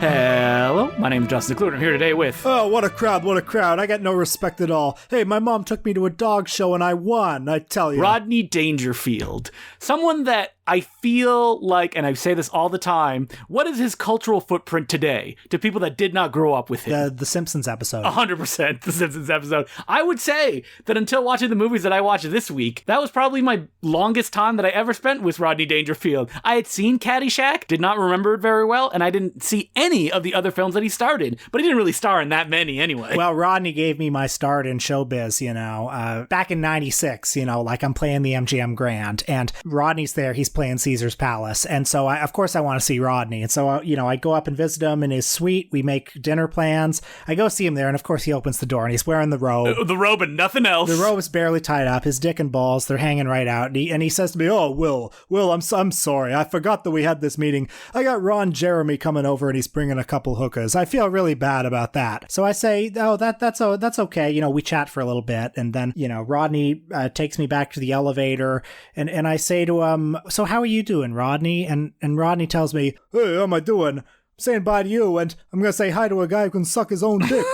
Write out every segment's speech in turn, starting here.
Hello, my name is Justin Clute. I'm here today with... Oh, what a crowd. I got no respect at all. Hey, my mom took me to a dog show and I won, I tell you. Rodney Dangerfield. Someone that I feel like, and I say this all the time, what is his cultural footprint today to people that did not grow up with him? The Simpsons episode. 100% The Simpsons episode. I would say that until watching the movies that I watched this week, that was probably my longest time that I ever spent with Rodney Dangerfield. I had seen CADDY SHACK, did not remember it very well, and I didn't see any of the other films that he starred in, but he didn't really star in that many anyway. Well, Rodney gave me my start in showbiz, back in 96, like I'm playing the MGM Grand, and Rodney's there, he's playing Caesar's Palace, and so of course I want to see Rodney, and so I go up and visit him in his suite, we make dinner plans, I go see him there, and of course he opens the door and he's wearing the robe. The robe and nothing else. The robe is barely tied up, his dick and balls, they're hanging right out, and he says to me, "Oh, Will, I'm sorry, I forgot that we had this meeting. I got Ron Jeremy coming over and he's bringing a couple hookahs. I feel really bad about that." So I say, "Oh, that's okay." We chat for a little bit, and then Rodney takes me back to the elevator, and I say to him, "So how are you doing, Rodney?" And Rodney tells me, "Hey, how am I doing? I'm saying bye to you, and I'm gonna say hi to a guy who can suck his own dick."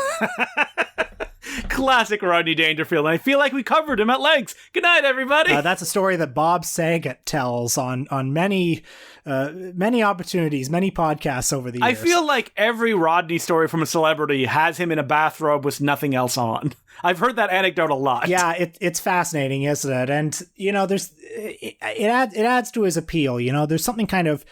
Classic Rodney Dangerfield. And I feel like we covered him at length. Good night, everybody. That's a story that Bob Saget tells on many opportunities, many podcasts over the years. I feel like every Rodney story from a celebrity has him in a bathrobe with nothing else on. I've heard that anecdote a lot. Yeah, it's fascinating, isn't it? And there's it adds to his appeal. There's something kind of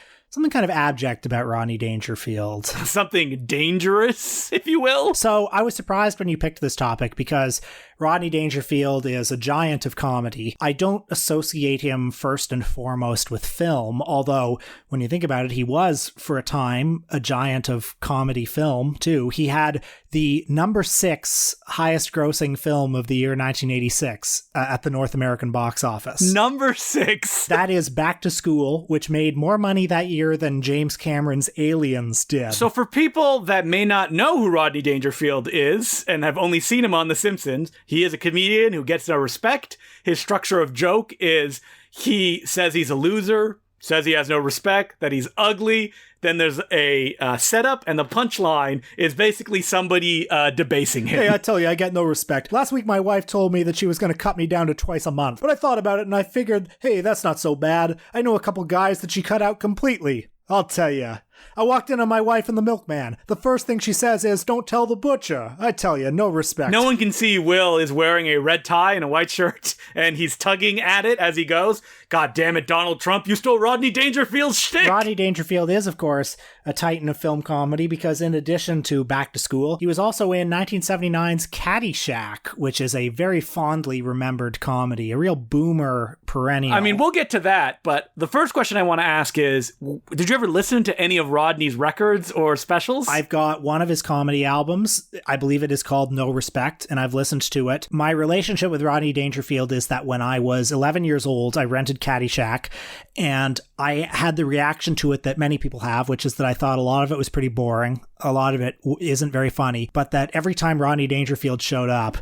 abject about Rodney Dangerfield. Something dangerous, if you will. So I was surprised when you picked this topic because Rodney Dangerfield is a giant of comedy. I don't associate him first and foremost with film, although when you think about it, he was, for a time, a giant of comedy film, too. He had the number 6 highest grossing film of the year 1986 at the North American box office. Number 6! That is Back to School, which made more money that year than James Cameron's Aliens did. So for people that may not know who Rodney Dangerfield is and have only seen him on The Simpsons, he is a comedian who gets no respect. His structure of joke is he says he's a loser, says he has no respect, that he's ugly. Then there's a setup, and the punchline is basically somebody debasing him. Hey, I tell you, I get no respect. Last week, my wife told me that she was going to cut me down to twice a month. But I thought about it, and I figured, hey, that's not so bad. I know a couple guys that she cut out completely. I'll tell you. I walked in on my wife and the milkman. The first thing she says is, "Don't tell the butcher." I tell you, no respect. No one can see Will is wearing a red tie and a white shirt, and he's tugging at it as he goes. God damn it, Donald Trump, you stole Rodney Dangerfield's shtick! Rodney Dangerfield is, of course, a titan of film comedy because in addition to Back to School, he was also in 1979's CADDY SHACK, which is a very fondly remembered comedy, a real boomer perennial. I mean, we'll get to that, but the first question I want to ask is, did you ever listen to any of Rodney's records or specials? I've got one of his comedy albums. I believe it is called No Respect, and I've listened to it. My relationship with Rodney Dangerfield is that when I was 11 years old, I rented CADDY SHACK, and I had the reaction to it that many people have, which is that I thought a lot of it was pretty boring. A lot of it isn't very funny, but that every time Rodney Dangerfield showed up,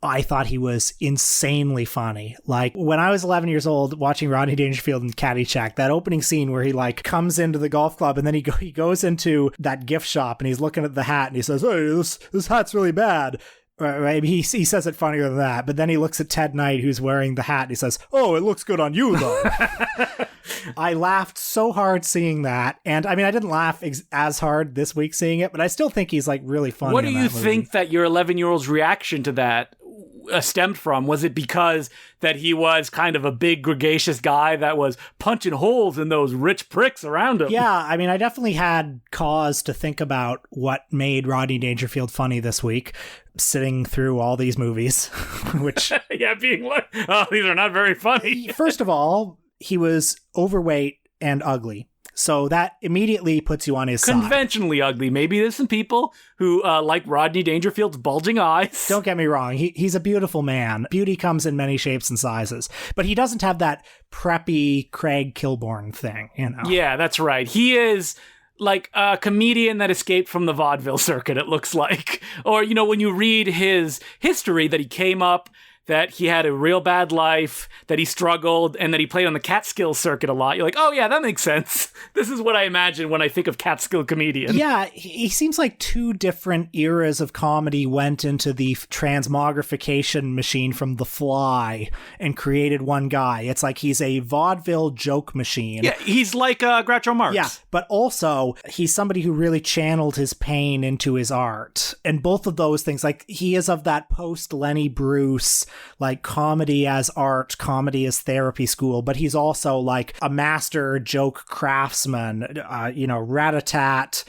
I thought he was insanely funny. Like, when I was 11 years old watching Rodney Dangerfield in CADDY SHACK, that opening scene where he, comes into the golf club and then he goes into that gift shop and he's looking at the hat and he says, "Hey, this hat's really bad." Right? He says it funnier than that, but then he looks at Ted Knight, who's wearing the hat, and he says, "Oh, it looks good on you, though." I laughed so hard seeing that, and I mean, I didn't laugh as hard this week seeing it, but I still think he's really funny. What do you think that your 11-year-old's reaction to that stemmed from? Was it because that he was kind of a big, gregarious guy that was punching holes in those rich pricks around him? Yeah, I mean, I definitely had cause to think about what made Rodney Dangerfield funny this week, sitting through all these movies, which... yeah, being like, oh, these are not very funny. First of all, he was overweight and ugly. So that immediately puts you on his side. Conventionally ugly. Maybe there's some people who like Rodney Dangerfield's bulging eyes. Don't get me wrong. He's a beautiful man. Beauty comes in many shapes and sizes. But he doesn't have that preppy Craig Kilborn thing, Yeah, that's right. He is like a comedian that escaped from the vaudeville circuit, it looks like. Or, when you read his history that he came up that he had a real bad life, that he struggled, and that he played on the Catskill circuit a lot, you're like, oh yeah, that makes sense. This is what I imagine when I think of Catskill comedian. Yeah, he seems like two different eras of comedy went into the transmogrification machine from The Fly and created one guy. It's like he's a vaudeville joke machine. Yeah, he's like Groucho Marx. Yeah, but also he's somebody who really channeled his pain into his art. And both of those things, like he is of that post-Lenny Bruce, like comedy as art, comedy as therapy school, but he's also like a master joke craftsman, rat-a-tat,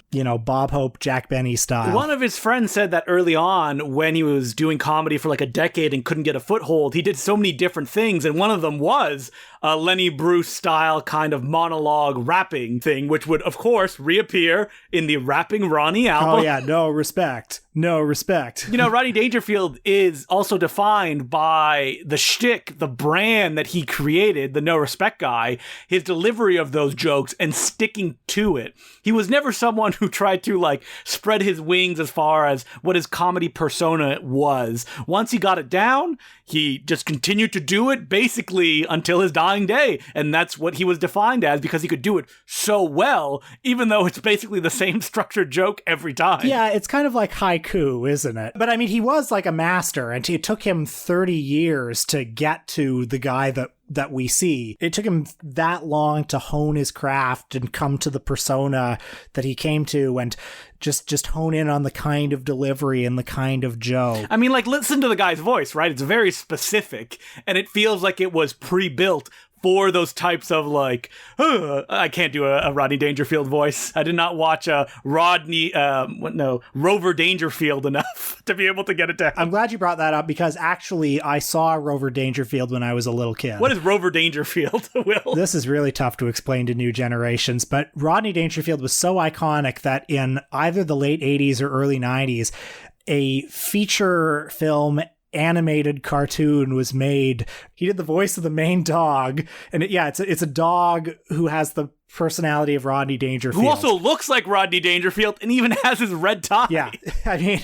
Bob Hope, Jack Benny style. One of his friends said that early on when he was doing comedy for like a decade and couldn't get a foothold, he did so many different things, and one of them was a Lenny Bruce style kind of monologue rapping thing, which would of course reappear in the Rapping Ronnie album. Oh yeah, no respect. Rodney Dangerfield is also defined by the shtick, the brand that he created, the No Respect guy, his delivery of those jokes and sticking to it. He was never someone who tried to like spread his wings as far as what his comedy persona was. Once he got it down, he just continued to do it basically until his dying day. And that's what he was defined as, because he could do it so well, even though it's basically the same structured joke every time. Yeah, it's kind of like haiku, isn't it? But I mean, he was like a master, and it took him 30 years to get to the guy that we see. It took him that long to hone his craft and come to the persona that he came to, and just hone in on the kind of delivery and the kind of joke. I mean, like, listen to the guy's voice, right? It's very specific, and it feels like it was pre-built for those types of like, I can't do a Rodney Dangerfield voice. I did not watch Rover Dangerfield enough to be able to get it down. I'm glad you brought that up, because actually I saw Rover Dangerfield when I was a little kid. What is Rover Dangerfield, Will? This is really tough to explain to new generations, but Rodney Dangerfield was so iconic that in either the late 80s or early 90s, a feature film animated cartoon was made. He did the voice of the main dog, and it's a dog who has the personality of Rodney Dangerfield, who also looks like Rodney Dangerfield and even has his red tie. Yeah, I mean,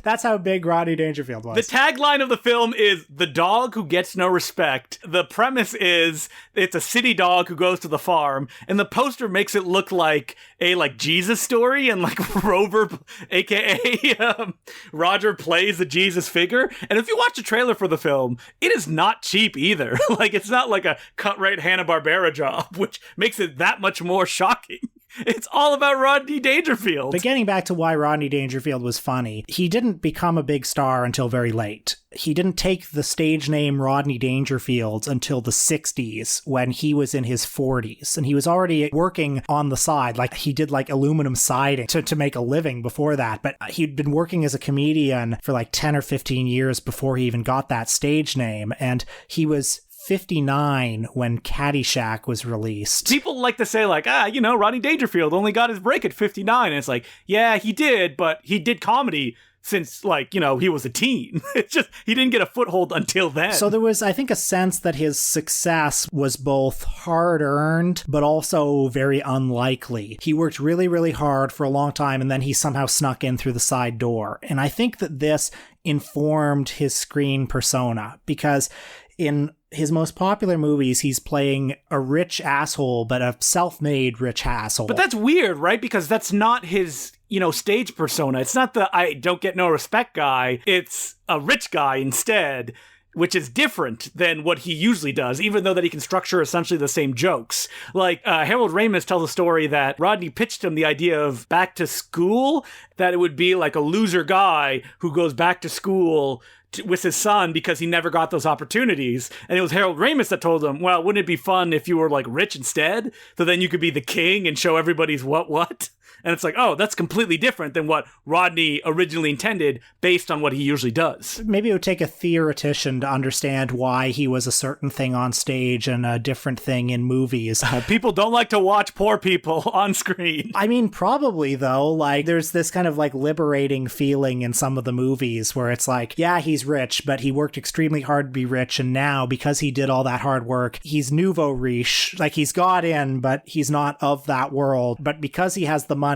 that's how big Rodney Dangerfield was. The tagline of the film is "The dog who gets no respect." The premise is it's a city dog who goes to the farm, and the poster makes it look like a Jesus story, and like Rover, aka Roger, plays the Jesus figure. And if you watch the trailer for the film, it is not cheap either. Like, it's not like a cut-rate Hanna-Barbera job, which makes it that much more shocking. It's all about Rodney Dangerfield. But getting back to why Rodney Dangerfield was funny, he didn't become a big star until very late. He didn't take the stage name Rodney Dangerfield until the 60s, when he was in his 40s. And he was already working on the side, like he did like aluminum siding to make a living before that. But he'd been working as a comedian for like 10 or 15 years before he even got that stage name. And he was 59 when Caddyshack was released. People like to say like, Rodney Dangerfield only got his break at 59. And it's like, yeah, he did, but he did comedy since, like, he was a teen. It's just, he didn't get a foothold until then. So there was, I think, a sense that his success was both hard-earned, but also very unlikely. He worked really, really hard for a long time, and then he somehow snuck in through the side door. And I think that this informed his screen persona, because in his most popular movies, he's playing a rich asshole, but a self-made rich asshole. But that's weird, right? Because that's not his, stage persona. It's not the I don't get no respect guy. It's a rich guy instead, which is different than what he usually does, even though that he can structure essentially the same jokes. Like, Harold Ramis tells a story that Rodney pitched him the idea of back to school, that it would be like a loser guy who goes back to school with his son because he never got those opportunities. And it was Harold Ramis that told him, well, wouldn't it be fun if you were like rich instead? So then you could be the king and show everybody's what? And it's like, oh, that's completely different than what Rodney originally intended based on what he usually does. Maybe it would take a theoretician to understand why he was a certain thing on stage and a different thing in movies. People don't like to watch poor people on screen. I mean, probably, though. Like, there's this kind of like liberating feeling in some of the movies where it's like, yeah, he's rich, but he worked extremely hard to be rich. And now, because he did all that hard work, he's nouveau riche. Like, he's got in, but he's not of that world. But because he has the money,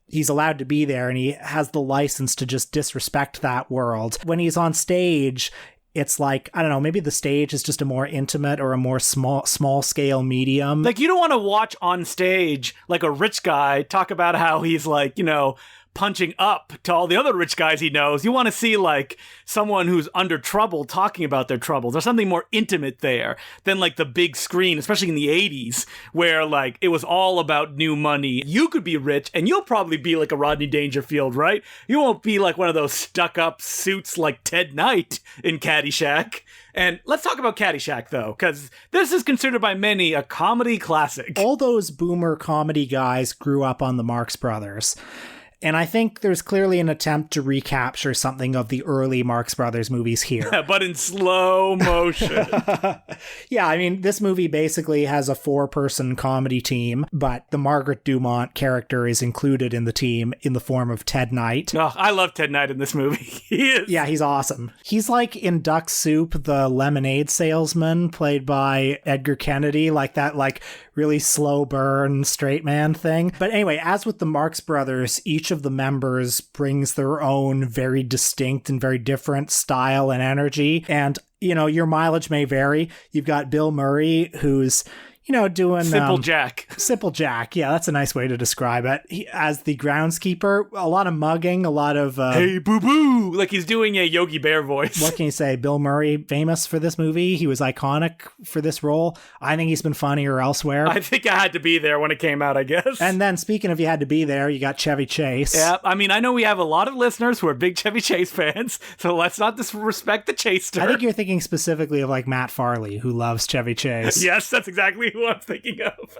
he's allowed to be there, and he has the license to just disrespect that world. When he's on stage, it's like, I don't know, maybe the stage is just a more intimate or a more small scale medium. Like, you don't want to watch on stage like a rich guy talk about how he's like, punching up to all the other rich guys he knows. You want to see like someone who's under trouble talking about their troubles. There's something more intimate there than like the big screen, especially in the 80s, where like it was all about new money. You could be rich and you'll probably be like a Rodney Dangerfield, right? You won't be like one of those stuck up suits like Ted Knight in Caddyshack. And let's talk about Caddyshack, though, because this is considered by many a comedy classic. All those boomer comedy guys grew up on the Marx Brothers. And I think there's clearly an attempt to recapture something of the early Marx Brothers movies here. But in slow motion. Yeah, I mean, this movie basically has a 4-person comedy team, but the Margaret Dumont character is included in the team in the form of Ted Knight. Oh, I love Ted Knight in this movie. He is. Yeah, he's awesome. He's like in Duck Soup, the lemonade salesman played by Edgar Kennedy, like that like really slow burn straight man thing. But anyway, as with the Marx Brothers, each of the members brings their own very distinct and very different style and energy. And, your mileage may vary. You've got Bill Murray, who's, doing... Simple Jack. Simple Jack. Yeah, that's a nice way to describe it. As the groundskeeper, a lot of mugging, a lot of... hey, boo-boo! Like he's doing a Yogi Bear voice. What can you say? Bill Murray, famous for this movie. He was iconic for this role. I think he's been funnier elsewhere. I think I had to be there when it came out, I guess. And then, speaking of you had to be there, you got Chevy Chase. Yeah, I mean, I know we have a lot of listeners who are big Chevy Chase fans, so let's not disrespect the Chasester. I think you're thinking specifically of like Matt Farley, who loves Chevy Chase. Yes, that's exactly who I'm thinking of.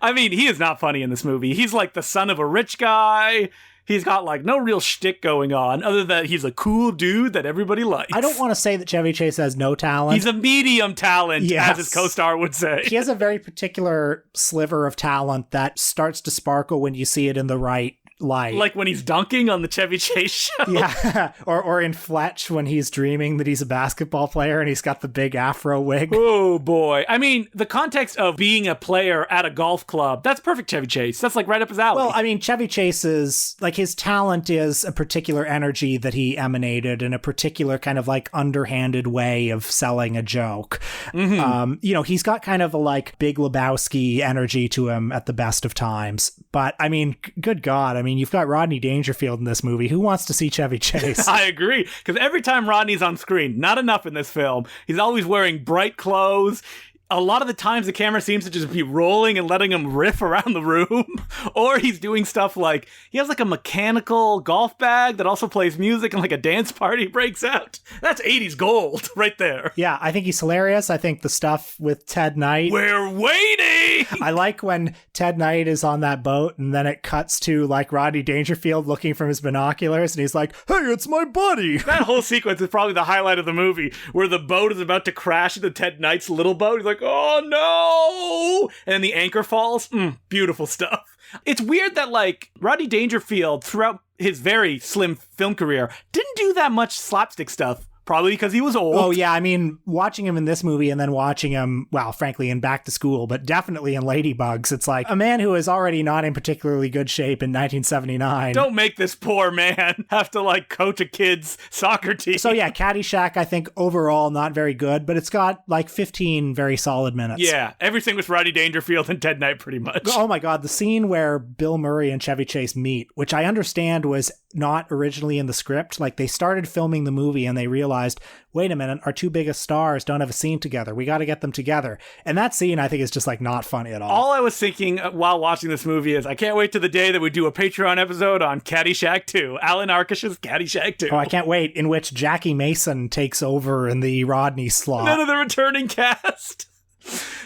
I mean, he is not funny in this movie. He's like the son of a rich guy. He's got like no real shtick going on other than he's a cool dude that everybody likes. I don't want to say that Chevy Chase has no talent. He's a medium talent, yes, as his co-star would say. He has a very particular sliver of talent that starts to sparkle when you see it in the right light. Like when he's dunking on the Chevy Chase show. Yeah, or in Fletch when he's dreaming that he's a basketball player and he's got the big afro wig. Oh boy. I mean, the context of being a player at a golf club, that's perfect Chevy Chase. That's like right up his alley. Well, I mean, Chevy Chase is, like, his talent is a particular energy that he emanated in a particular kind of like underhanded way of selling a joke. Mm-hmm. He's got kind of a like Big Lebowski energy to him at the best of times. But I mean, good God, I mean, you've got Rodney Dangerfield in this movie. Who wants to see Chevy Chase? I agree. Because every time Rodney's on screen, not enough in this film, he's always wearing bright clothes. A lot of the times the camera seems to just be rolling and letting him riff around the room. Or he's doing stuff like, he has like a mechanical golf bag that also plays music and like a dance party breaks out. That's 80s gold right there. Yeah, I think he's hilarious. I think the stuff with Ted Knight. We're waiting! I like when Ted Knight is on that boat and then it cuts to like Rodney Dangerfield looking from his binoculars and he's like, hey, it's my buddy. That whole sequence is probably the highlight of the movie where the boat is about to crash into Ted Knight's little boat. He's like, oh no! And then the anchor falls. Beautiful stuff. It's weird that like Rodney Dangerfield throughout his very slim film career didn't do that much slapstick stuff. Probably because he was old. Oh, yeah. I mean, watching him in this movie and then watching him, well, frankly, in Back to School, but definitely in Ladybugs, it's like a man who is already not in particularly good shape in 1979. Don't make this poor man have to, like, coach a kid's soccer team. So, yeah, Caddyshack, I think, overall, not very good, but it's got, like, 15 very solid minutes. Yeah, everything with Rodney Dangerfield and Ted Knight, pretty much. Oh, my God. The scene where Bill Murray and Chevy Chase meet, which I understand was not originally in the script. Like, they started filming the movie and they realized, wait a minute, our two biggest stars don't have a scene together. We got to get them together. And that scene, I think, is just like not funny at all. All I was thinking while watching this movie is I can't wait to the day that we do a Patreon episode on Caddyshack 2. Alan Arkish's Caddyshack 2. Oh, I can't wait. In which Jackie Mason takes over in the Rodney slot. None of the returning cast.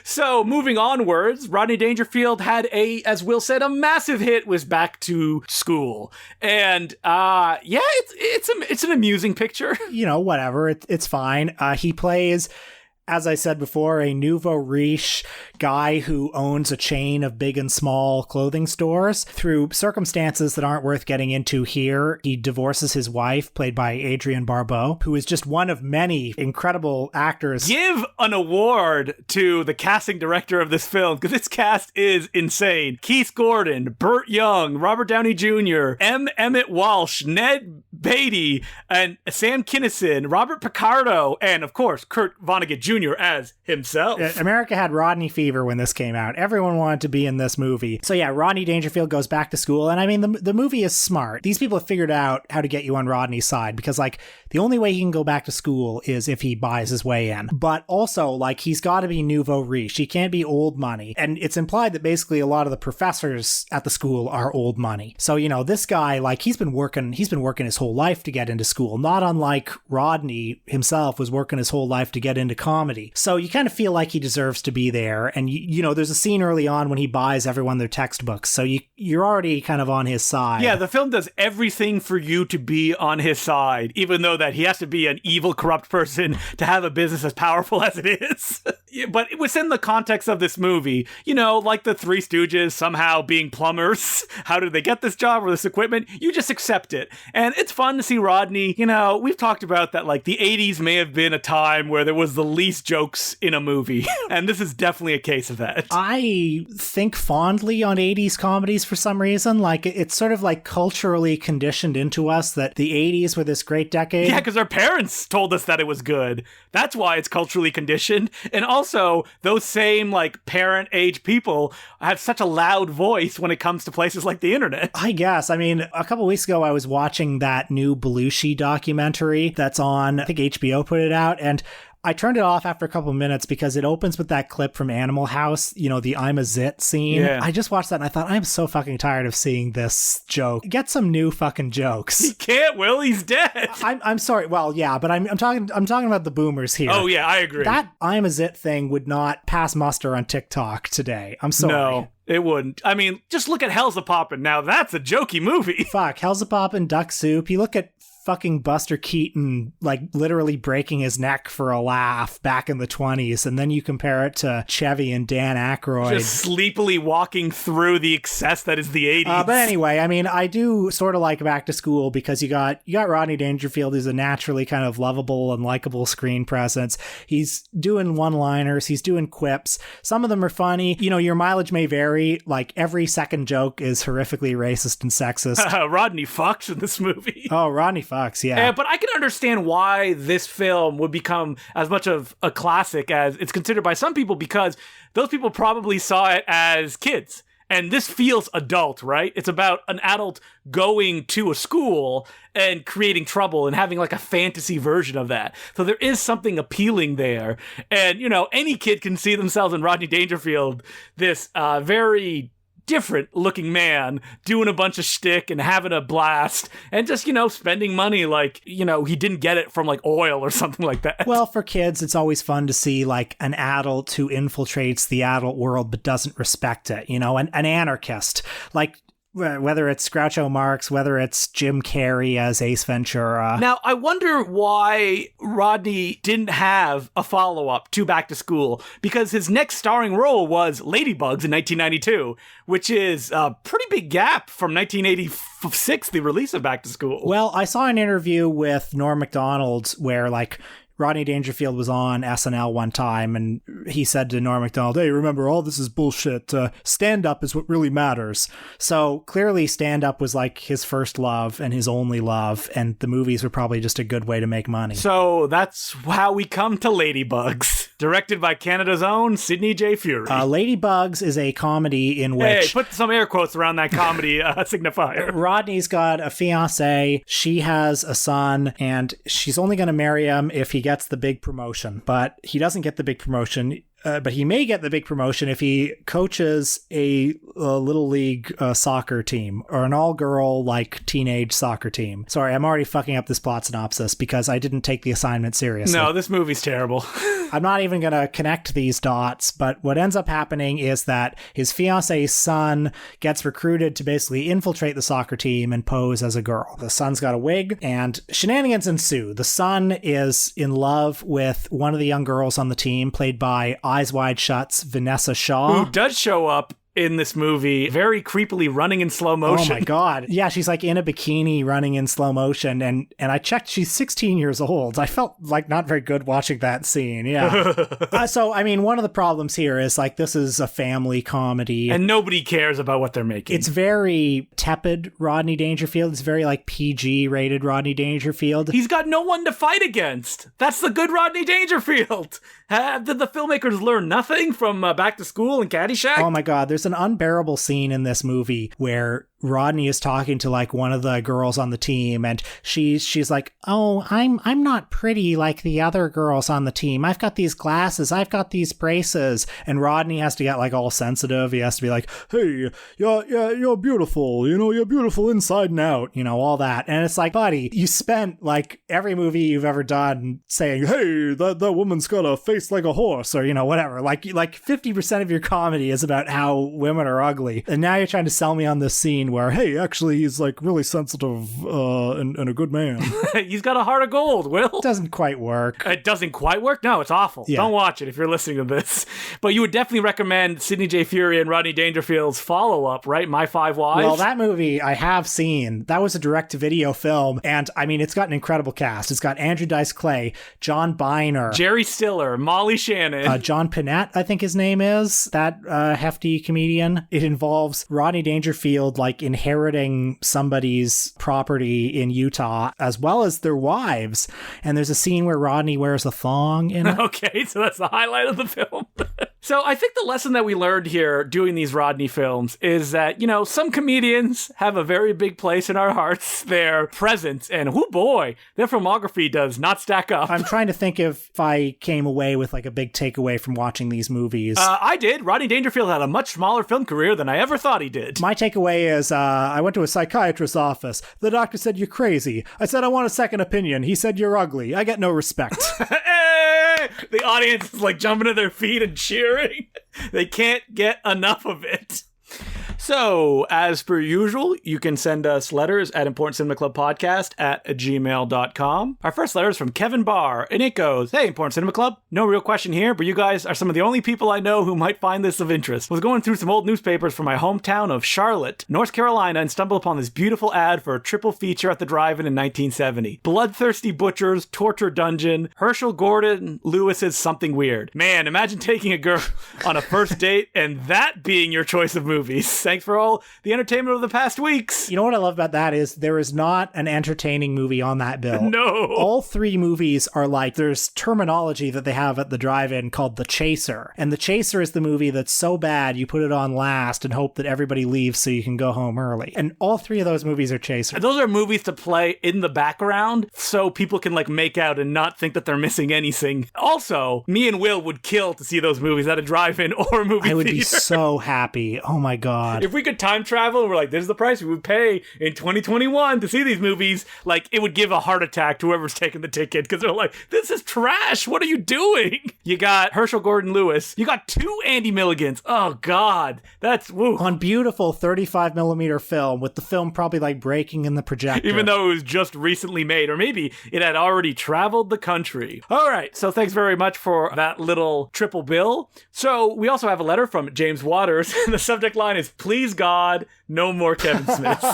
So, moving onwards, Rodney Dangerfield had as Will said, a massive hit was Back to School. And, it's an amusing picture. Whatever. It's fine. He plays as I said before, a nouveau riche guy who owns a chain of big and small clothing stores. Through circumstances that aren't worth getting into here, he divorces his wife, played by Adrienne Barbeau, who is just one of many incredible actors. Give an award to the casting director of this film, because this cast is insane. Keith Gordon, Burt Young, Robert Downey Jr., Emmett Walsh, Ned Beatty, and Sam Kinison, Robert Picardo, and of course, Kurt Vonnegut Jr. as himself. America had Rodney fever when this came out. Everyone wanted to be in this movie. So yeah, Rodney Dangerfield goes back to school, and I mean, the movie is smart. These people have figured out how to get you on Rodney's side, because like the only way he can go back to school is if he buys his way in. But also, like, he's got to be nouveau riche. He can't be old money. And it's implied that basically a lot of the professors at the school are old money. So, you know, this guy, like, he's been working his whole life to get into school, not unlike Rodney himself was working his whole life to get into comedy. So you kind of feel like he deserves to be there. And, you know, there's a scene early on when he buys everyone their textbooks. So you're already kind of on his side. Yeah, the film does everything for you to be on his side, even though that he has to be an evil, corrupt person to have a business as powerful as it is. But within the context of this movie, you know, like the Three Stooges somehow being plumbers, how did they get this job or this equipment? You just accept it. And it's fun to see Rodney. You know, we've talked about that, like, the 80s may have been a time where there was the least jokes in a movie. And this is definitely a case of that. I think fondly on 80s comedies for some reason. Like, it's sort of like culturally conditioned into us that the 80s were this great decade. Yeah, because our parents told us that it was good. That's why it's culturally conditioned. And also, those same, like, parent age people have such a loud voice when it comes to places like the internet. I guess. I mean, a couple weeks ago, I was watching that new Belushi documentary that's on, I think HBO put it out, and I turned it off after a couple of minutes because it opens with that clip from Animal House, you know, the I'm a Zit scene. Yeah. I just watched that and I thought, I'm so fucking tired of seeing this joke. Get some new fucking jokes. He can't, Will. He's dead. I'm sorry. Well, yeah, but I'm talking about the boomers here. Oh, yeah, I agree. That I'm a Zit thing would not pass muster on TikTok today. I'm sorry. No, it wouldn't. I mean, just look at Hell's a Poppin'. Now, that's a jokey movie. Fuck, Hell's a Poppin', Duck Soup. You look at fucking Buster Keaton, like, literally breaking his neck for a laugh back in the 20s, and then you compare it to Chevy and Dan Aykroyd. Just sleepily walking through the excess that is the 80s. But anyway, I mean, I do sort of like Back to School because you got Rodney Dangerfield, who's a naturally kind of lovable and likable screen presence. He's doing one-liners, he's doing quips. Some of them are funny. You know, your mileage may vary. Like, every second joke is horrifically racist and sexist. Rodney fucks in this movie. Oh, Rodney fucks, yeah. But I can understand why this film would become as much of a classic as it's considered by some people, because those people probably saw it as kids. And this feels adult, right? It's about an adult going to a school and creating trouble and having like a fantasy version of that. So there is something appealing there. And, you know, any kid can see themselves in Rodney Dangerfield, this very different looking man doing a bunch of shtick and having a blast and just, you know, spending money like, you know, he didn't get it from like oil or something like that. Well, for kids, it's always fun to see like an adult who infiltrates the adult world but doesn't respect it, you know, an anarchist. Like, whether it's Groucho Marx, whether it's Jim Carrey as Ace Ventura. Now, I wonder why Rodney didn't have a follow-up to Back to School, because his next starring role was Ladybugs in 1992, which is a pretty big gap from 1986, the release of Back to School. Well, I saw an interview with Norm Macdonald where, like, Rodney Dangerfield was on SNL one time, and he said to Norm Macdonald, "Hey, remember, all this is bullshit. Stand-up is what really matters." So clearly stand-up was like his first love and his only love, and the movies were probably just a good way to make money. So that's how we come to Ladybugs, directed by Canada's own Sidney J. Furie. Ladybugs is a comedy in which... Hey, put some air quotes around that comedy signifier. Rodney's got a fiancé, she has a son, and she's only going to marry him if he gets the big promotion. But he doesn't get the big promotion. but he may get the big promotion if he coaches a little league soccer team or an all-girl like teenage soccer team. Sorry, I'm already fucking up this plot synopsis because I didn't take the assignment seriously. No, this movie's terrible. I'm not even going to connect these dots, but what ends up happening is that his fiance's son gets recruited to basically infiltrate the soccer team and pose as a girl. The son's got a wig, and shenanigans ensue. The son is in love with one of the young girls on the team, played by Eyes Wide Shut's Vanessa Shaw. Who does show up in this movie, very creepily running in slow motion. Oh my god. Yeah, she's like in a bikini running in slow motion, and I checked, she's 16 years old. I felt like not very good watching that scene, yeah. So, I mean, one of the problems here is like this is a family comedy. And nobody cares about what they're making. It's very tepid Rodney Dangerfield. It's very like PG rated Rodney Dangerfield. He's got no one to fight against. That's the good Rodney Dangerfield. Did the filmmakers learn nothing from Back to School and Caddyshack? Oh my god, there's an unbearable scene in this movie where Rodney is talking to like one of the girls on the team, and she's like, "Oh, I'm not pretty like the other girls on the team. I've got these glasses, I've got these braces." And Rodney has to get like all sensitive. He has to be like, "Hey, you're beautiful. You know, you're beautiful inside and out." You know, all that. And it's like, buddy, you spent like every movie you've ever done saying, "Hey, that woman's got a face like a horse," or you know, whatever. Like 50% of your comedy is about how women are ugly, and now you're trying to sell me on this scene where, hey, actually, he's like really sensitive and a good man. He's got a heart of gold, Will. It doesn't quite work. It doesn't quite work? No, it's awful. Yeah. Don't watch it if you're listening to this. But you would definitely recommend Sidney J. Furie and Rodney Dangerfield's follow-up, right? My Five Wives? Well, that movie I have seen. That was a direct-to-video film, and I mean, it's got an incredible cast. It's got Andrew Dice Clay, John Biner, Jerry Stiller, Molly Shannon, John Pinette, I think his name is, that hefty comedian. It involves Rodney Dangerfield like inheriting somebody's property in Utah as well as their wives, and there's a scene where Rodney wears a thong in it. Okay, so that's the highlight of the film. So I think the lesson that we learned here doing these Rodney films is that, you know, some comedians have a very big place in our hearts. Their presence and, oh boy, their filmography does not stack up. I'm trying to think if I came away with like a big takeaway from watching these movies. I did. Rodney Dangerfield had a much smaller film career than I ever thought he did. My takeaway is I went to a psychiatrist's office. The doctor said, "You're crazy." I said, "I want a second opinion." He said, "You're ugly." I get no respect. Hey! The audience is like jumping to their feet and cheering. They can't get enough of it. So, as per usual, you can send us letters at importantcinemaclubpodcast@gmail.com. Our first letter is from Kevin Barr, and it goes, "Hey, Important Cinema Club, no real question here, but you guys are some of the only people I know who might find this of interest. I was going through some old newspapers from my hometown of Charlotte, North Carolina, and stumbled upon this beautiful ad for a triple feature at the drive-in in 1970. Bloodthirsty Butchers, Torture Dungeon, Herschel Gordon Lewis's Something Weird. Man, imagine taking a girl on a first date and that being your choice of movies. Thanks for all the entertainment of the past weeks." You know what I love about that is there is not an entertaining movie on that bill. No. All three movies are like, there's terminology that they have at the drive-in called The Chaser. And The Chaser is the movie that's so bad you put it on last and hope that everybody leaves so you can go home early. And all three of those movies are Chasers. Those are movies to play in the background so people can like make out and not think that they're missing anything. Also, me and Will would kill to see those movies at a drive-in or movie theater. I would be so happy. Oh my God. If we could time travel and we're like, this is the price we would pay in 2021 to see these movies, like, it would give a heart attack to whoever's taking the ticket because they're like, this is trash. What are you doing? You got Herschel Gordon Lewis. You got two Andy Milligans. Oh, God. That's woo. On beautiful 35 millimeter film with the film probably like breaking in the projector. Even though it was just recently made, or maybe it had already traveled the country. All right. So thanks very much for that little triple bill. So we also have a letter from James Waters. The subject line is, "Please God, no more Kevin Smith."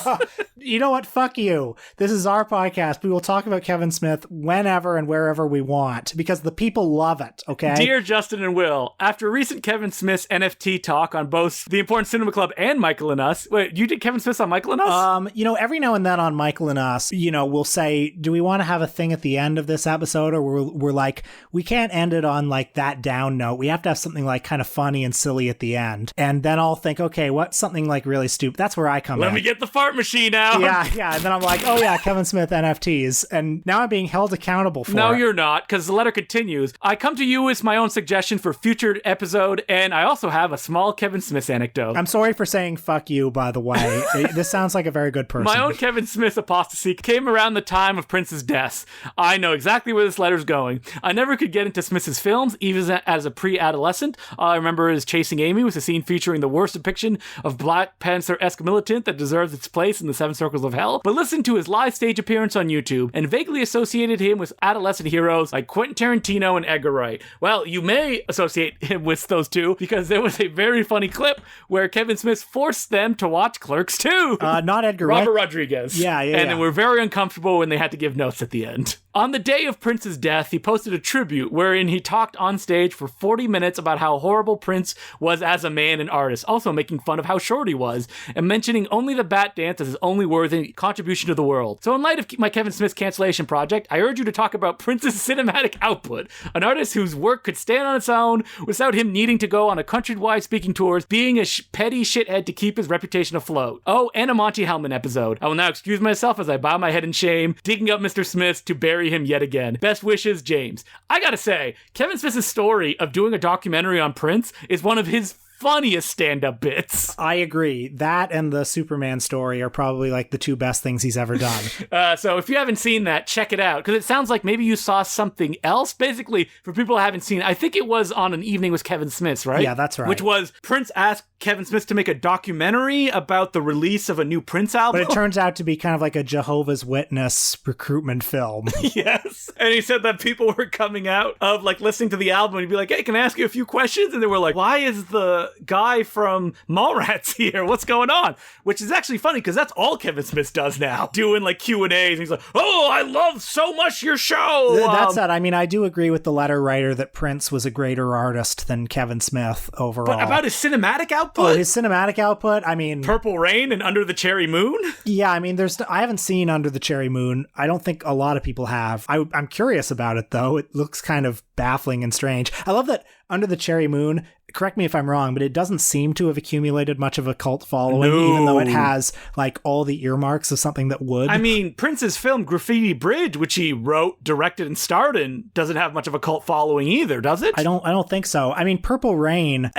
You know what? Fuck you. This is our podcast. We will talk about Kevin Smith whenever and wherever we want because the people love it, okay? Dear Justin and Will, after recent Kevin Smith's NFT talk on both the Important Cinema Club and Michael and Us. Wait, you did Kevin Smith's on Michael and Us? You know, every now and then on Michael and Us, you know, we'll say, do we want to have a thing at the end of this episode? Or we're like, we can't end it on like that down note. We have to have something like kind of funny and silly at the end. And then I'll think, okay, what's something like really stupid? That's where I come in. Let me get the fart machine out. around. Yeah. And then I'm like, oh yeah, Kevin Smith NFTs. And now I'm being held accountable for it. No, you're not, because the letter continues. I come to you with my own suggestion for future episode, and I also have a small Kevin Smith anecdote. I'm sorry for saying fuck you, by the way. This sounds like a very good person. My own Kevin Smith apostasy came around the time of Prince's death. I know exactly where this letter's going. I never could get into Smith's films, even as a pre-adolescent. All I remember is Chasing Amy was a scene featuring the worst depiction of Black Panther-esque militant that deserves its place in the Seven Circles of Hell, but listened to his live stage appearance on YouTube and vaguely associated him with adolescent heroes like Quentin Tarantino and Edgar Wright. Well, you may associate him with those two because there was a very funny clip where Kevin Smith forced them to watch Clerks 2. Not Edgar Wright. Robert Rodriguez. Yeah. And they were very uncomfortable when they had to give notes at the end. On the day of Prince's death, he posted a tribute wherein he talked on stage for 40 minutes about how horrible Prince was as a man and artist, also making fun of how short he was, and mentioning only the bat dance as his only worthy contribution to the world. So in light of my Kevin Smith cancellation project, I urge you to talk about Prince's cinematic output, an artist whose work could stand on its own without him needing to go on a countrywide speaking tours, being a petty shithead to keep his reputation afloat. Oh, and a Monty Hellman episode. I will now excuse myself as I bow my head in shame, digging up Mr. Smith to bury him yet again. Best wishes, James. I gotta say, Kevin Smith's story of doing a documentary on Prince is one of his funniest stand-up bits. I agree. That and the Superman story are probably like the two best things he's ever done. So if you haven't seen that, check it out, because it sounds like maybe you saw something else. Basically, for people who haven't seen it, I think it was on An Evening with Kevin Smith, right? Yeah, that's right. Which was Prince asked Kevin Smith to make a documentary about the release of a new Prince album. But it turns out to be kind of like a Jehovah's Witness recruitment film. Yes. And he said that people were coming out of like listening to the album and he'd be like, hey, can I ask you a few questions? And they were like, why is the guy from Mallrats here? What's going on? Which is actually funny because that's all Kevin Smith does now, doing like Q&As. And he's like, oh, I love so much your show. That's that. I mean, I do agree with the letter writer that Prince was a greater artist than Kevin Smith overall. But about his cinematic output? Oh, his cinematic output? I mean... Purple Rain and Under the Cherry Moon? Yeah, I mean, I haven't seen Under the Cherry Moon. I don't think a lot of people have. I'm curious about it, though. It looks kind of baffling and strange. I love that Under the Cherry Moon, correct me if I'm wrong, but it doesn't seem to have accumulated much of a cult following, even though it has like all the earmarks of something that would. I mean, Prince's film Graffiti Bridge, which he wrote, directed, and starred in, doesn't have much of a cult following either, does it? I don't think so. I mean, Purple Rain,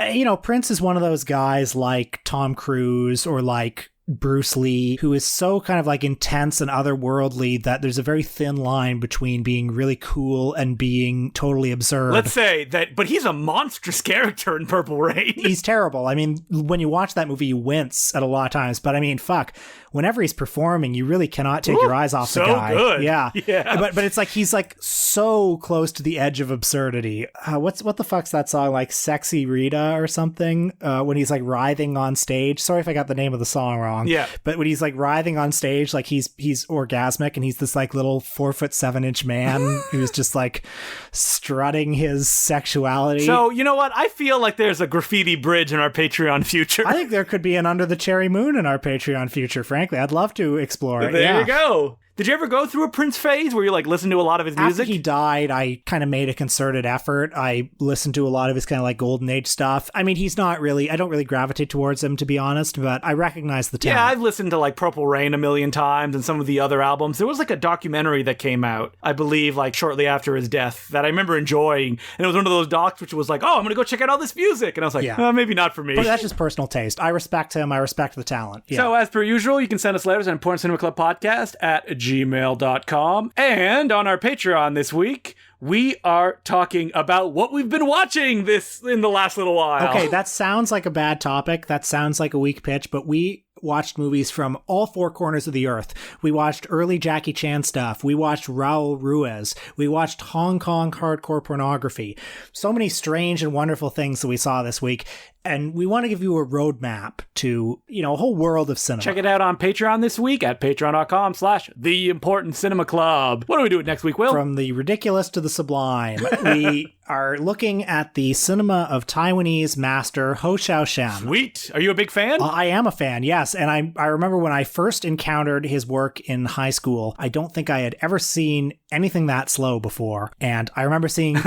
Prince is one of those guys like Tom Cruise or like Bruce Lee, who is so kind of like intense and otherworldly that there's a very thin line between being really cool and being totally absurd. Let's say that, but he's a monstrous character in Purple Rain. He's terrible. I mean, when you watch that movie, you wince at a lot of times, but I mean, fuck, whenever he's performing, you really cannot take your eyes off the guy. So good. Yeah. Yeah. But it's like, he's like so close to the edge of absurdity. What the fuck's that song? Like Sexy Rita or something? When he's like writhing on stage. Sorry if I got the name of the song wrong. Yeah. But when he's like writhing on stage, like he's orgasmic and he's this like little 4'7" man who's just like strutting his sexuality. So, you know what? I feel like there's a Graffiti Bridge in our Patreon future. I think there could be an Under the Cherry Moon in our Patreon future, frankly. I'd love to explore it. There you go. Did you ever go through a Prince phase where you like listened to a lot of his music? After he died, I kind of made a concerted effort. I listened to a lot of his kind of like golden age stuff. I mean, I don't really gravitate towards him, to be honest, but I recognize the talent. Yeah, I've listened to like Purple Rain a million times and some of the other albums. There was like a documentary that came out, I believe, like shortly after his death that I remember enjoying. And it was one of those docs which was like, oh, I'm going to go check out all this music. And I was like, maybe not for me. But that's just personal taste. I respect him. I respect the talent. Yeah. So as per usual, you can send us letters at importantcinemaclubpodcast@gmail.com. And on our Patreon this week, we are talking about what we've been watching in the last little while. Okay, that sounds like a bad topic. That sounds like a weak pitch, but we watched movies from all four corners of the earth. We watched early Jackie Chan stuff. We watched Raul Ruiz. We watched Hong Kong hardcore pornography. So many strange and wonderful things that we saw this week. And we want to give you a roadmap to, a whole world of cinema. Check it out on Patreon this week at patreon.com/theimportantcinemaclub. What are we doing next week, Will? From the ridiculous to the sublime. We are looking at the cinema of Taiwanese master Ho Xiaoshen. Sweet. Are you a big fan? I am a fan, yes. And I remember when I first encountered his work in high school, I don't think I had ever seen anything that slow before. And I remember seeing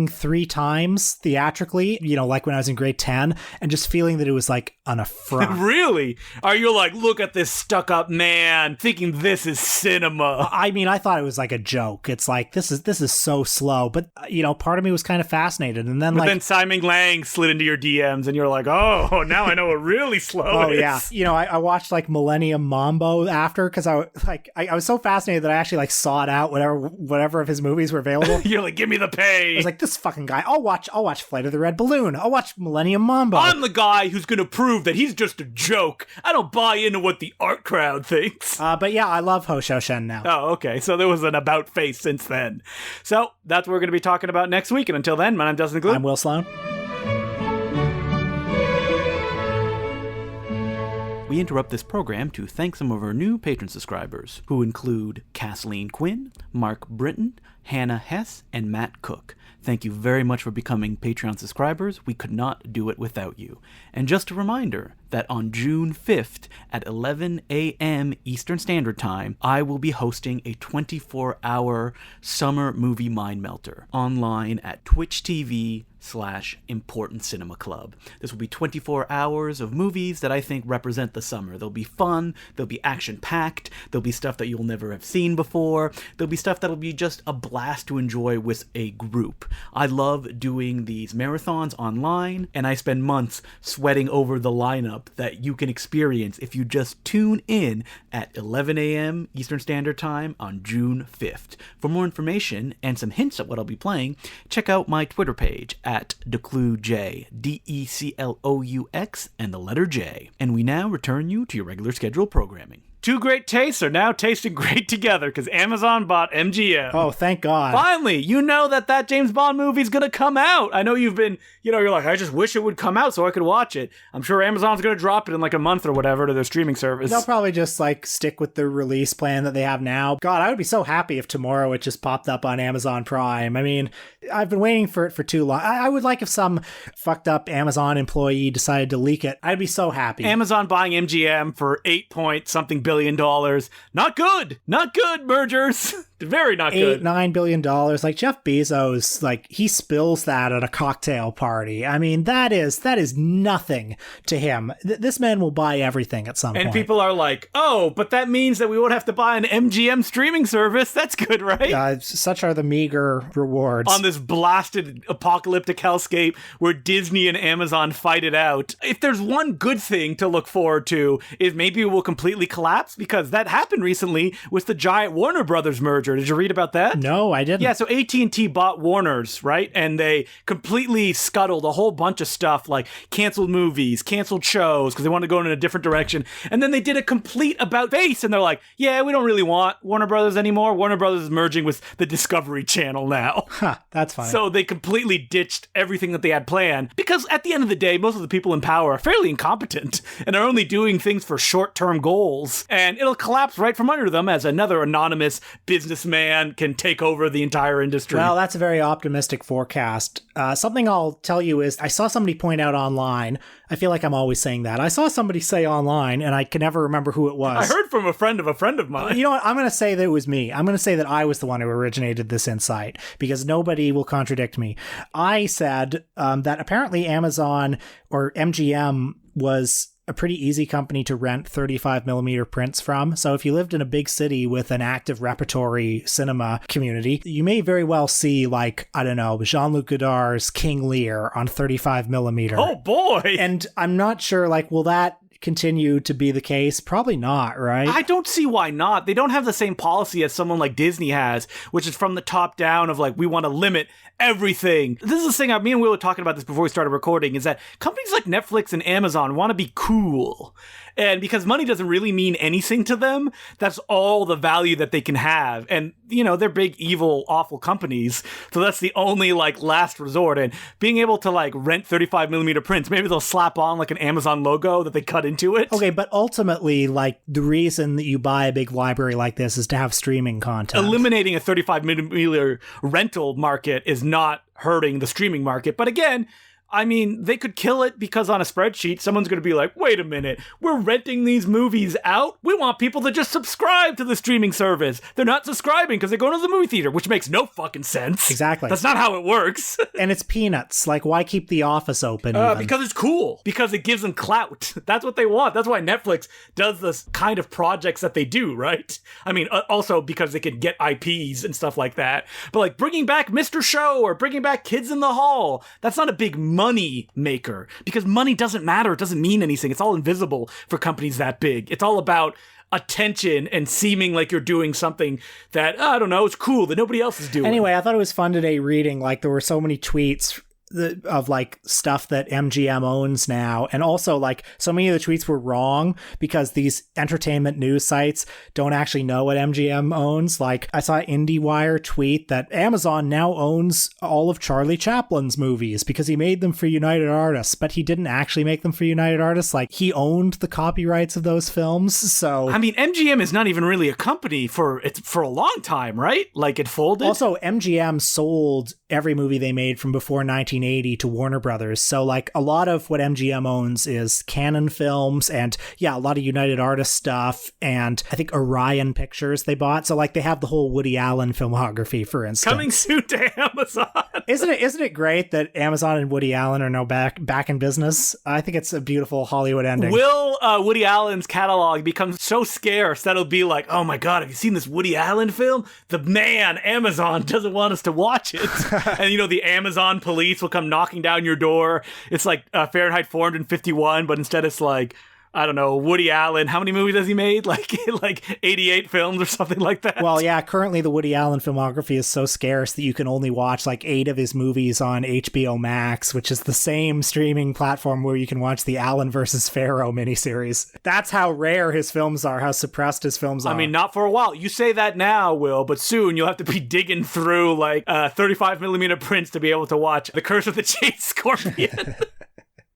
3 times theatrically, like when I was in grade 10 and just feeling that it was like an affront. Really? Are you like, look at this stuck-up man thinking this is cinema? I mean, I thought it was like a joke. It's like, this is so slow. But, part of me was kind of fascinated. And then then Simon Lang slid into your DMs and you're like, oh, now I know what really slow is. Oh, yeah. I watched like Millennium Mambo after because I was so fascinated that I actually like sought out whatever of his movies were available. You're like, give me the pay. I was like, this fucking guy. I'll watch Flight of the Red Balloon. I'll watch Millennium Mambo. I'm the guy who's going to prove that he's just a joke. I don't buy into what the art crowd thinks. But yeah, I love Ho Shou Shen now. Oh, okay. So there was an about face since then. So that's what we're going to be talking about next week. And until then, my name's Dustin Glue. I'm Will Sloan. We interrupt this program to thank some of our new patron subscribers, who include Kathleen Quinn, Mark Britton, Hannah Hess, and Matt Cook. Thank you very much for becoming Patreon subscribers. We could not do it without you. And just a reminder that on June 5th at 11 a.m. Eastern Standard Time, I will be hosting a 24-hour summer movie mind melter online at Twitch TV/Important Cinema Club. This will be 24 hours of movies that I think represent the summer. They'll be fun, they'll be action-packed, there'll be stuff that you'll never have seen before, there'll be stuff that'll be just a blast to enjoy with a group. I love doing these marathons online, and I spend months sweating over the lineup that you can experience if you just tune in at 11 a.m. Eastern Standard Time on June 5th. For more information and some hints at what I'll be playing, check out my Twitter page at DeClouJ, DECLOUX, and the letter J. And we now return you to your regular scheduled programming. Two great tastes are now tasting great together because Amazon bought MGM. Oh, thank God. Finally, you know that James Bond movie's going to come out. I know you've been, you're like, I just wish it would come out so I could watch it. I'm sure Amazon's going to drop it in like a month or whatever to their streaming service. They'll probably just like stick with the release plan that they have now. God, I would be so happy if tomorrow it just popped up on Amazon Prime. I mean, I've been waiting for it for too long. I would like if some fucked up Amazon employee decided to leak it. I'd be so happy. Amazon buying MGM for $8 billion. Not good. Not good, mergers. Very not good. $9 billion. Like Jeff Bezos, like he spills that at a cocktail party. I mean, that is nothing to him. This man will buy everything at some point. And people are like, oh, but that means that we won't have to buy an MGM streaming service. That's good, right? Such are the meager rewards. On this blasted apocalyptic hellscape where Disney and Amazon fight it out. If there's one good thing to look forward to, is maybe it will completely collapse, because that happened recently with the giant Warner Brothers merger. Did you read about that? No, I didn't. Yeah, so AT&T bought Warner's, right? And they completely scuttled a whole bunch of stuff, like canceled movies, canceled shows, because they wanted to go in a different direction. And then they did a complete about face, and they're like, yeah, we don't really want Warner Brothers anymore. Warner Brothers is merging with the Discovery Channel now. That's fine. So they completely ditched everything that they had planned, because at the end of the day, most of the people in power are fairly incompetent and are only doing things for short-term goals. And it'll collapse right from under them as another anonymous businessman can take over the entire industry. Well, that's a very optimistic forecast. Something I'll tell you is I saw somebody point out online. I feel like I'm always saying that. I saw somebody say online, and I can never remember who it was. I heard from a friend of mine. You know what? I'm going to say that it was me. I'm going to say that I was the one who originated this insight, because nobody will contradict me. I said that apparently Amazon or MGM was a pretty easy company to rent 35mm prints from. So if you lived in a big city with an active repertory cinema community, you may very well see, like, I don't know, Jean-Luc Godard's King Lear on 35mm. Oh boy! And I'm not sure, like, will that continue to be the case? Probably not, right? I don't see why not. They don't have the same policy as someone like Disney has, which is from the top down of like, we want to limit everything. This is the thing, me and Will were talking about this before we started recording, is that companies like Netflix and Amazon want to be cool. And because money doesn't really mean anything to them, that's all the value that they can have. And, they're big, evil, awful companies. So that's the only, like, last resort. And being able to, like, rent 35mm prints, maybe they'll slap on, like, an Amazon logo that they cut into it. Okay, but ultimately, like, the reason that you buy a big library like this is to have streaming content. Eliminating a 35mm rental market is not hurting the streaming market. But again, I mean, they could kill it because on a spreadsheet, someone's going to be like, wait a minute, we're renting these movies out? We want people to just subscribe to the streaming service. They're not subscribing because they're going to the movie theater, which makes no fucking sense. Exactly. That's not how it works. And it's peanuts. Like, why keep The Office open? Because it's cool. Because it gives them clout. That's what they want. That's why Netflix does this kind of projects that they do, right? I mean, also because they can get IPs and stuff like that. But like bringing back Mr. Show or bringing back Kids in the Hall, that's not a big money maker, because money doesn't matter. It doesn't mean anything. It's all invisible for companies that big. It's all about attention and seeming like you're doing something that, I don't know, it's cool that nobody else is doing. Anyway, I thought it was fun today reading, like, there were so many tweets of like stuff that MGM owns now, and also like so many of the tweets were wrong because these entertainment news sites don't actually know what MGM owns. Like, I saw IndieWire tweet that Amazon now owns all of Charlie Chaplin's movies because he made them for United Artists, but he didn't actually make them for United Artists. Like, he owned the copyrights of those films. So I mean, MGM is not even really a company for a long time, right? Like, it folded. Also, MGM sold every movie they made from before 1980 to Warner Brothers. So like a lot of what MGM owns is Canon Films and a lot of United Artists stuff, and I think Orion Pictures they bought. So like they have the whole Woody Allen filmography, for instance. Coming soon to Amazon. Isn't it great that Amazon and Woody Allen are now back in business? I think it's a beautiful Hollywood ending. Will Woody Allen's catalog become so scarce that it'll be like, oh my God, have you seen this Woody Allen film? Amazon doesn't want us to watch it. And, the Amazon police will come knocking down your door. It's like Fahrenheit 451, but instead it's like, I don't know, Woody Allen. How many movies has he made? Like 88 films or something like that? Well, yeah, currently the Woody Allen filmography is so scarce that you can only watch like 8 of his movies on HBO Max, which is the same streaming platform where you can watch the Allen versus Pharaoh miniseries. That's how rare his films are, how suppressed his films are. I mean, not for a while. You say that now, Will, but soon you'll have to be digging through like 35mm prints to be able to watch The Curse of the Jade Scorpion.